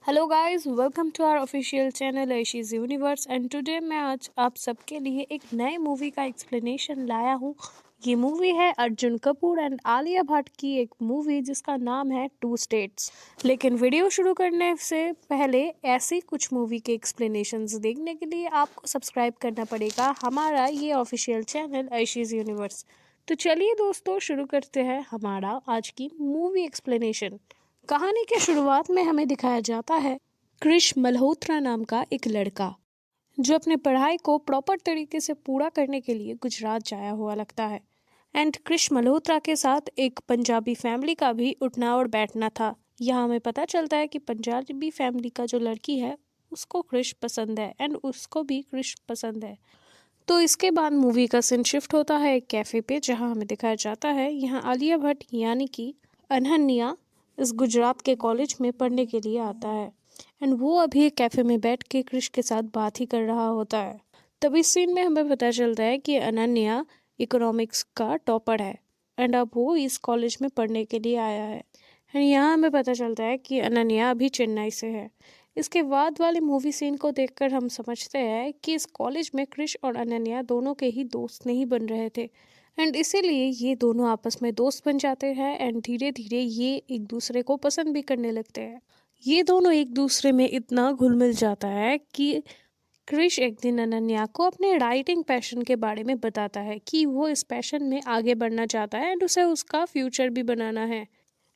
Hello guys, welcome to our official channel Ashi's universe and today मैं आज आप सबके लिए एक नए मूवी का एक्सप्लेनेशन लाया हूँ। ये मूवी है अर्जुन कपूर एंड आलिया भट्ट की एक मूवी जिसका नाम है टू स्टेट्स। लेकिन वीडियो शुरू करने से पहले ऐसी कुछ मूवी के एक्सप्लेनेशंस देखने के लिए आपको सब्सक्राइब करना पड़ेगा हमारा ये ऑफिशियल चैनल ऐशीज़ यूनिवर्स। तो चलिए दोस्तों, शुरू करते हैं हमारा आज की मूवी एक्सप्लेनेशन। कहानी के शुरुआत में हमें दिखाया जाता है कृष मल्होत्रा नाम का एक लड़का जो अपने पढ़ाई को प्रॉपर तरीके से पूरा करने के लिए गुजरात जाया हुआ लगता है। एंड कृष मल्होत्रा के साथ एक पंजाबी फैमिली का भी उठना और बैठना था। यहाँ हमें पता चलता है कि पंजाबी फैमिली का जो लड़की है उसको कृष पसंद है एंड उसको भी कृष पसंद है। तो इसके बाद मूवी का सीन शिफ्ट होता है एक कैफे पे, जहाँ हमें दिखाया जाता है यहाँ आलिया भट्ट यानी कि अनहन्या इस गुजरात के कॉलेज में पढ़ने के लिए आता है। एंड वो अभी एक कैफे में बैठ के कृष के साथ बात ही कर रहा होता है। तब इस सीन में हमें पता चलता है कि अनन्या इकोनॉमिक्स का टॉपर है एंड अब वो इस कॉलेज में पढ़ने के लिए आया है। एंड यहाँ हमें पता चलता है कि अनन्या अभी चेन्नई से है। इसके बाद वाले मूवी सीन को देखकर हम समझते हैं कि इस कॉलेज में कृष और अनन्या दोनों के ही दोस्त नहीं बन रहे थे एंड इसीलिए ये दोनों आपस में दोस्त बन जाते हैं एंड धीरे धीरे ये एक दूसरे को पसंद भी करने लगते हैं। ये दोनों एक दूसरे में इतना घुल मिल जाता है कि कृष एक दिन अनन्या को अपने राइटिंग पैशन के बारे में बताता है कि वो इस पैशन में आगे बढ़ना चाहता है एंड उसे उसका फ्यूचर भी बनाना है।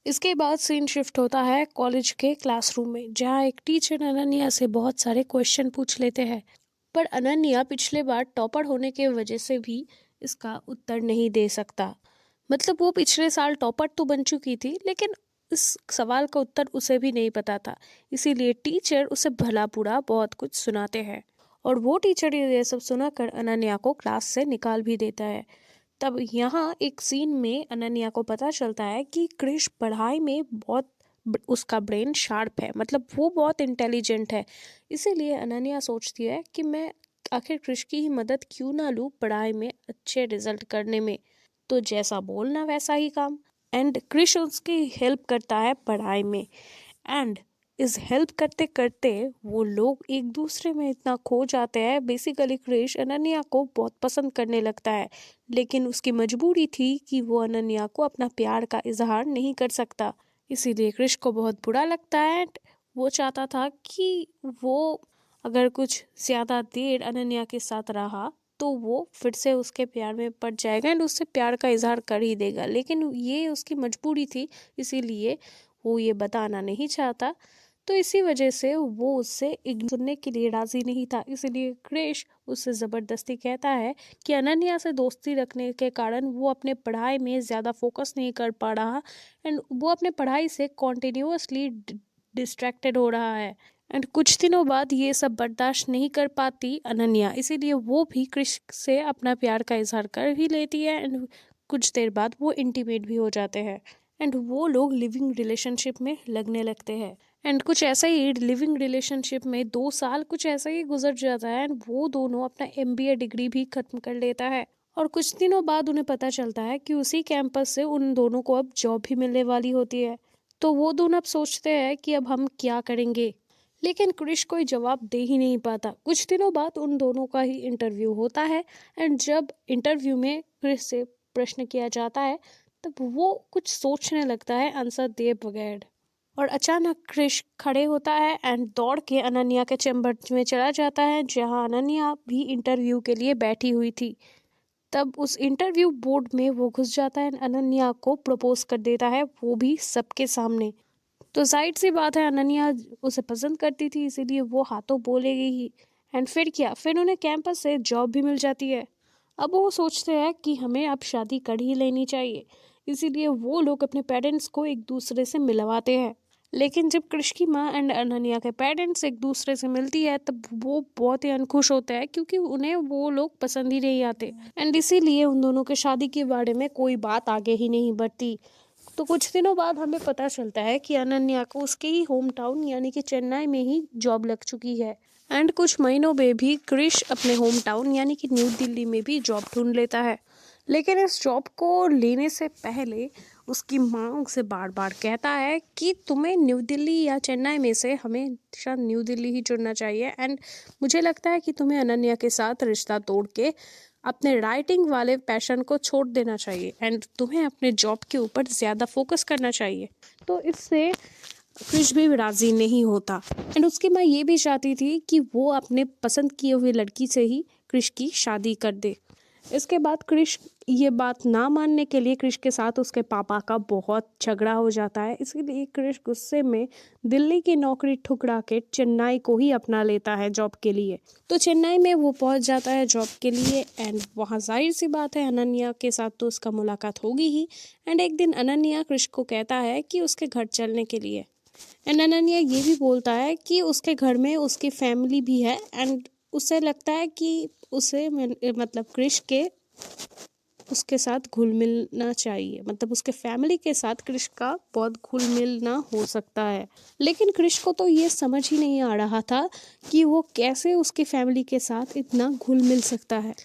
इसके बाद सीन शिफ्ट होता है कॉलेज के क्लासरूम में, जहाँ एक टीचर अनन्या से बहुत सारे क्वेश्चन पूछ लेते हैं। पर अनन्या पिछले बार टॉपर होने के वजह से भी इसका उत्तर नहीं दे सकता। मतलब वो पिछले साल टॉपर तो बन चुकी थी लेकिन इस सवाल का उत्तर उसे भी नहीं पता था। इसीलिए टीचर उसे भला बुरा बहुत कुछ सुनाते हैं और वो टीचर ये सब सुनाकर अनन्या को क्लास से निकाल भी देता है। तब यहाँ एक सीन में अनन्या को पता चलता है कि कृष पढ़ाई में बहुत उसका ब्रेन शार्प है, मतलब वो बहुत इंटेलिजेंट है। इसीलिए अनन्या सोचती है कि मैं आखिर कृष की ही मदद क्यों ना लूँ पढ़ाई में अच्छे रिजल्ट करने में। तो जैसा बोलना वैसा ही काम। एंड कृष उसकी हेल्प करता है पढ़ाई में। एंड इस हेल्प करते करते वो लोग एक दूसरे में इतना खो जाते हैं। बेसिकली कृष अनन्या को बहुत पसंद करने लगता है, लेकिन उसकी मजबूरी थी कि वो अनन्या को अपना प्यार का इजहार नहीं कर सकता। इसीलिए कृष को बहुत बुरा लगता है। वो चाहता था कि वो अगर कुछ ज़्यादा देर अनन्या के साथ रहा तो वो फिर से उसके प्यार में पड़ जाएगा एंड उससे प्यार का इजहार कर ही देगा, लेकिन ये उसकी मजबूरी थी। इसीलिए वो ये बताना नहीं चाहता। तो इसी वजह से वो उससे सुनने के लिए राजी नहीं था। इसीलिए कृष उससे ज़बरदस्ती कहता है कि अनन्या से दोस्ती रखने के कारण वो अपने पढ़ाई में ज़्यादा फोकस नहीं कर पा रहा एंड वो अपने पढ़ाई से कॉन्टिन्यूसली डिस्ट्रैक्टेड हो रहा है। एंड कुछ दिनों बाद ये सब बर्दाश्त नहीं कर पाती अनन्या, इसीलिए वो भी कृष से अपना प्यार का इजहार कर भी लेती है एंड कुछ देर बाद वो इंटीमेट भी हो जाते हैं एंड वो लोग लिविंग रिलेशनशिप में लगने लगते हैं। एंड कुछ ऐसा ही लिविंग रिलेशनशिप में 2 साल कुछ ऐसा ही गुजर जाता है एंड वो दोनों अपना एमबीए डिग्री भी खत्म कर लेता है। और कुछ दिनों बाद उन्हें पता चलता है कि उसी कैंपस से उन दोनों को अब जॉब भी मिलने वाली होती है। तो वो दोनों अब सोचते हैं कि अब हम क्या करेंगे, लेकिन कृष कोई जवाब दे ही नहीं पाता। कुछ दिनों बाद उन दोनों का ही इंटरव्यू होता है एंड जब इंटरव्यू में कृष से प्रश्न किया जाता है तब वो कुछ सोचने लगता है आंसर दे बगैर। और अचानक कृष खड़े होता है एंड दौड़ के अनन्या के चैम्बर में चला जाता है, जहां अनन्या भी इंटरव्यू के लिए बैठी हुई थी। तब उस इंटरव्यू बोर्ड में वो घुस जाता है, अनन्या को प्रपोज कर देता है, वो भी सबके सामने। तो जाहिर सी बात है अनन्या उसे पसंद करती थी, इसीलिए वो हाथों बोलेगी ही। एंड फिर क्या, फिर उन्हें कैंपस से जॉब भी मिल जाती है। अब वो सोचते हैं कि हमें अब शादी कर ही लेनी चाहिए। इसीलिए वो लोग अपने पेरेंट्स को एक दूसरे से मिलवाते हैं। लेकिन जब कृष की माँ एंड अनन्या के पेरेंट्स एक दूसरे से मिलती है तब वो बहुत ही अनखुश होता है, क्योंकि उन्हें वो लोग पसंद ही नहीं आते एंड इसीलिए उन दोनों के शादी के बारे में कोई बात आगे ही नहीं बढ़ती। तो कुछ दिनों बाद हमें पता चलता है कि अनन्या को उसके ही होम टाउन यानी कि चेन्नई में ही जॉब लग चुकी है एंड कुछ महीनों में भी कृष अपने होम टाउन यानी कि न्यू दिल्ली में भी जॉब ढूंढ लेता है। लेकिन इस जॉब को लेने से पहले उसकी माँ उसे बार बार कहता है कि तुम्हें न्यू दिल्ली या चेन्नई में से हमेशा न्यू दिल्ली ही चुनना चाहिए, एंड मुझे लगता है कि तुम्हें अनन्या के साथ रिश्ता तोड़ के अपने राइटिंग वाले पैशन को छोड़ देना चाहिए एंड तुम्हें अपने जॉब के ऊपर ज़्यादा फोकस करना चाहिए। तो इससे क्रिश भी राज़ी नहीं होता एंड उसकी माँ ये भी चाहती थी कि वो अपने पसंद किए हुए लड़की से ही क्रिश की शादी कर दे। इसके बाद क्रिश ये बात ना मानने के लिए क्रिश के साथ उसके पापा का बहुत झगड़ा हो जाता है। इसीलिए क्रिश गुस्से में दिल्ली की नौकरी ठुकरा के चेन्नई को ही अपना लेता है जॉब के लिए। तो चेन्नई में वो पहुंच जाता है जॉब के लिए एंड वहाँ जाहिर सी बात है अनन्या के साथ तो उसका मुलाकात होगी ही। एंड एक दिन अनन्या क्रिश को कहता है कि उसके घर चलने के लिए, एंड अनन्या ये भी बोलता है कि उसके घर में उसकी फैमिली भी है एंड उसे लगता है कि उसे मतलब क्रिश के उसके साथ घुल मिलना चाहिए, मतलब उसके फैमिली के साथ क्रिश का बहुत घुल मिलना हो सकता है। लेकिन क्रिश को तो ये समझ ही नहीं आ रहा था कि वो कैसे उसकी फैमिली के साथ इतना घुल मिल सकता है।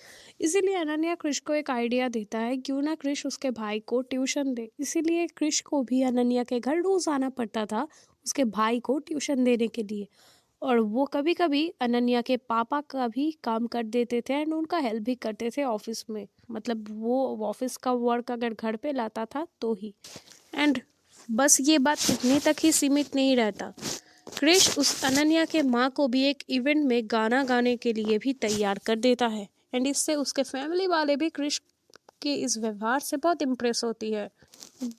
इसीलिए अनन्या क्रिश को एक आइडिया देता है क्यों ना क्रिश उसके भाई को ट्यूशन दे। इसीलिए क्रिश को भी अनन्या के घर रोज आना पड़ता था उसके भाई को ट्यूशन देने के लिए, और वो कभी कभी अनन्या के पापा का भी काम कर देते थे एंड उनका हेल्प भी करते थे ऑफिस में, मतलब वो ऑफिस का वर्क अगर घर पे लाता था तो ही। एंड बस ये बात इतने तक ही सीमित नहीं रहता, क्रिश उस अनन्या के माँ को भी एक इवेंट में गाना गाने के लिए भी तैयार कर देता है एंड इससे उसके फैमिली वाले भी क्रिश के इस व्यवहार से बहुत इम्प्रेस होती है।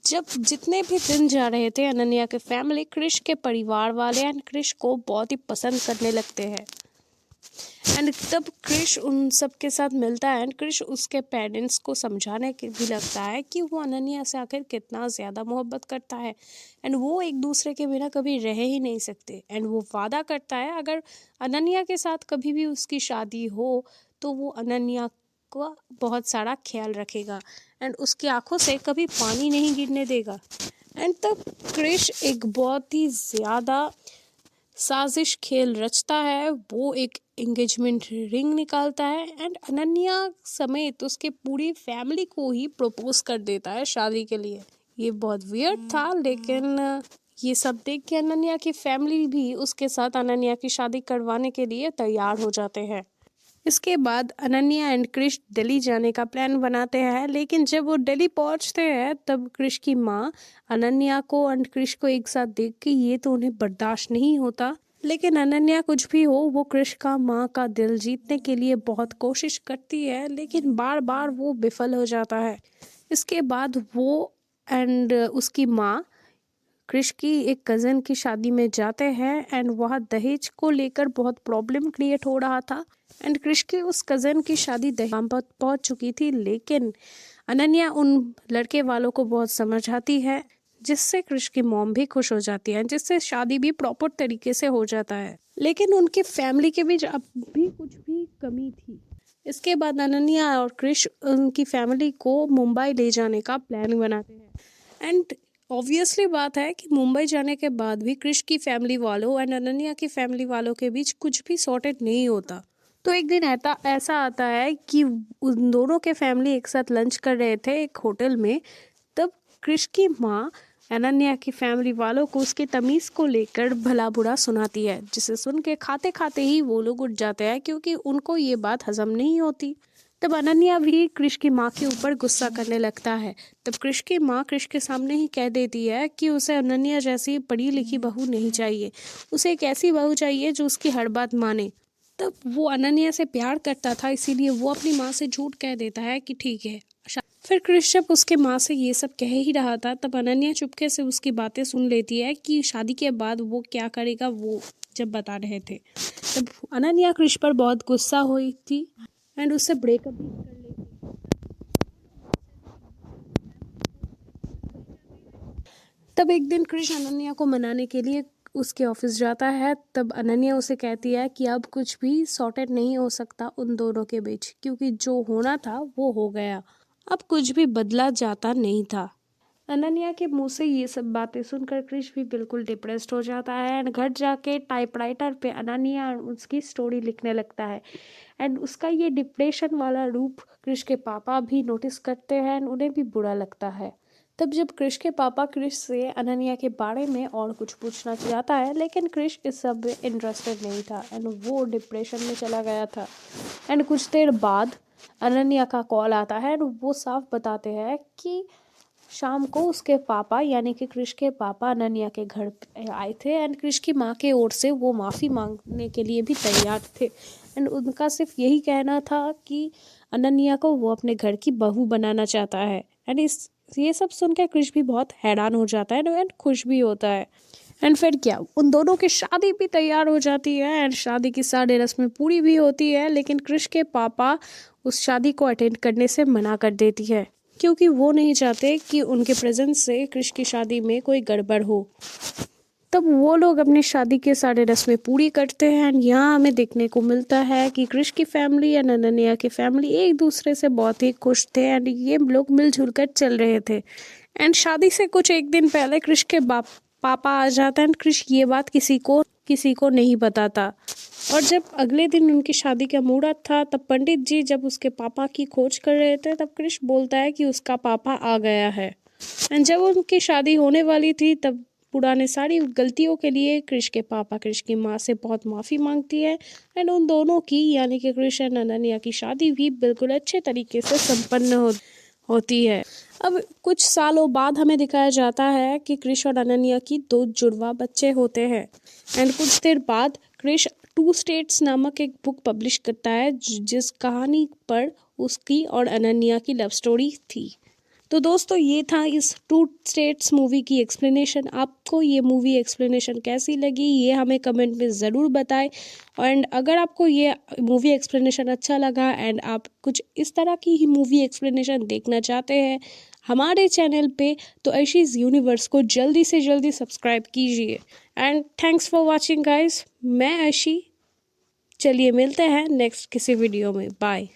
जब जितने भी दिन जा रहे थे अनन्या के फैमिली क्रिश के परिवार वाले एंड क्रिश को बहुत ही पसंद करने लगते हैं एंड तब क्रिश उन सब के साथ मिलता है एंड क्रिश उसके पेरेंट्स को समझाने के भी लगता है कि वो अनन्या से आखिर कितना ज़्यादा मोहब्बत करता है एंड वो एक दूसरे के बिना कभी रह ही नहीं सकते। एंड वो वादा करता है अगर अनन्या के साथ कभी भी उसकी शादी हो तो वो अनन्या का बहुत सारा ख्याल रखेगा एंड उसकी आंखों से कभी पानी नहीं गिरने देगा। एंड तब क्रिश एक बहुत ही ज़्यादा साजिश खेल रचता है, वो एक एंगेजमेंट रिंग निकालता है एंड अनन्या समेत उसके पूरी फैमिली को ही प्रपोज कर देता है शादी के लिए। ये बहुत वियर्ड था, लेकिन ये सब देख के अनन्या की फैमिली भी उसके साथ अनन्या की शादी करवाने के लिए तैयार हो जाते हैं। इसके बाद अनन्या एंड क्रिश दिल्ली जाने का प्लान बनाते हैं, लेकिन जब वो दिल्ली पहुंचते हैं तब क्रिश की माँ अनन्या को एंड क्रिश को एक साथ देख के ये तो उन्हें बर्दाश्त नहीं होता। लेकिन अनन्या कुछ भी हो वो क्रिश का माँ का दिल जीतने के लिए बहुत कोशिश करती है, लेकिन बार बार वो विफल हो जाता है। इसके बाद वो एंड उसकी माँ क्रिश की एक कज़न की शादी में जाते हैं एंड वहाँ दहेज को लेकर बहुत प्रॉब्लम क्रिएट हो रहा था एंड क्रिश की उस कज़न की शादी दहेज पर पहुँच चुकी थी, लेकिन अनन्या उन लड़के वालों को बहुत समझाती है जिससे क्रिश की मॉम भी खुश हो जाती है, जिससे शादी भी प्रॉपर तरीके से हो जाता है। लेकिन उनके फैमिली के बीच अब भी कुछ भी कमी थी। इसके बाद अनन्या और क्रिश उनकी फैमिली को मुंबई ले जाने का प्लान बनाते हैं एंड ऑब्वियसली बात है कि मुंबई जाने के बाद भी क्रिश की फैमिली वालों एंड अनन्या की फैमिली वालों के बीच कुछ भी सॉर्टेड नहीं होता। तो एक दिन ऐसा आता है कि उन दोनों के फैमिली एक साथ लंच कर रहे थे एक होटल में। तब क्रिश की माँ अनन्या की फैमिली वालों को उसकी तमीज़ को लेकर भला बुरा सुनाती है, जिसे सुन के खाते खाते ही वो लोग उठ जाते हैं क्योंकि उनको ये बात हजम नहीं होती। तब अनन्या भी क्रिश की माँ के ऊपर गुस्सा करने लगता है। तब क्रिश की माँ क्रिश के सामने ही कह देती है कि उसे अनन्या जैसी पढ़ी लिखी बहू नहीं चाहिए, उसे एक ऐसी बहू चाहिए जो उसकी हर बात माने। तब वो अनन्या से प्यार करता था, इसीलिए वो अपनी माँ से झूठ कह देता है कि ठीक है। फिर क्रिश जब उसके माँ से ये सब कह ही रहा था तब अनन्या चुपके से उसकी बातें सुन लेती है कि शादी के बाद वो क्या करेगा, वो जब बता रहे थे। तब अनन्या क्रिश पर बहुत गुस्सा हुई थी एंड उससे ब्रेकअप भी कर लेती। तब एक दिन क्रिश अनन्या को मनाने के लिए उसके ऑफिस जाता है। तब अनन्या उसे कहती है कि अब कुछ भी सॉर्टेड नहीं हो सकता उन दोनों के बीच, क्योंकि जो होना था वो हो गया, अब कुछ भी बदला जाता नहीं था। अनन्या के मुंह से ये सब बातें सुनकर क्रिश भी बिल्कुल डिप्रेस्ड हो जाता है एंड घर जाके टाइपराइटर पे अनन्या उसकी स्टोरी लिखने लगता है एंड उसका ये डिप्रेशन वाला रूप क्रिश के पापा भी नोटिस करते हैं एंड उन्हें भी बुरा लगता है। तब जब क्रिश के पापा क्रिश से अनन्या के बारे में और कुछ पूछना चाहता है लेकिन क्रिश इस सब में इंटरेस्टेड नहीं था एंड वो डिप्रेशन में चला गया था। एंड कुछ देर बाद अनन्या का कॉल आता है एंड वो साफ बताते हैं कि शाम को उसके पापा यानी कि क्रिश के पापा अनन्या के घर आए थे एंड क्रिश की माँ के ओर से वो माफ़ी मांगने के लिए भी तैयार थे एंड उनका सिर्फ यही कहना था कि अनन्या को वो अपने घर की बहू बनाना चाहता है। एंड ये सब सुन के क्रिश भी बहुत हैरान हो जाता है एंड खुश भी होता है। एंड फिर क्या, उन दोनों की शादी भी तैयार हो जाती है एंड शादी की सारी रस्में पूरी भी होती है लेकिन क्रिश के पापा उस शादी को अटेंड करने से मना कर देती है क्योंकि वो नहीं चाहते कि उनके प्रेजेंस से क्रिश की शादी में कोई गड़बड़ हो। तब वो लोग अपनी शादी के सारे रस्में पूरी करते हैं एंड यहाँ हमें देखने को मिलता है कि क्रिश की फैमिली एंड अनन्या की फैमिली एक दूसरे से बहुत ही खुश थे एंड ये लोग मिलजुल कर चल रहे थे। एंड शादी से कुछ एक दिन पहले क्रिश के पापा आ जाता है एंड क्रिश ये बात किसी को नहीं बताता। और जब अगले दिन उनकी शादी का मुहूर्त था तब पंडित जी जब उसके पापा की खोज कर रहे थे तब क्रिश बोलता है कि उसका पापा आ गया है। एंड जब उनकी शादी होने वाली थी तब पुराने सारी गलतियों के लिए क्रिश के पापा क्रिश की माँ से बहुत माफ़ी मांगती है एंड उन दोनों की यानी कि क्रिश एंड अनन्या की शादी भी बिल्कुल अच्छे तरीके से संपन्न होती है। अब कुछ सालों बाद हमें दिखाया जाता है कि क्रिश और अनन्या की 2 जुड़वा बच्चे होते हैं एंड कुछ देर बाद क्रिश 2 स्टेट्स नामक एक बुक पब्लिश करता है जिस कहानी पर उसकी और अनन्या की लव स्टोरी थी। तो दोस्तों ये था इस 2 स्टेट्स मूवी की एक्सप्लेनेशन। आपको ये मूवी एक्सप्लेनेशन कैसी लगी ये हमें कमेंट में ज़रूर बताएं एंड अगर आपको ये मूवी एक्सप्लेनेशन अच्छा लगा एंड आप कुछ इस तरह की ही मूवी एक्सप्लेनेशन देखना चाहते हैं हमारे चैनल पे तो अर्शीज़ यूनिवर्स को जल्दी से जल्दी सब्सक्राइब कीजिए। And thanks for watching guys. मैं अर्शी, चलिए मिलते हैं नेक्स्ट किसी वीडियो में। बाय।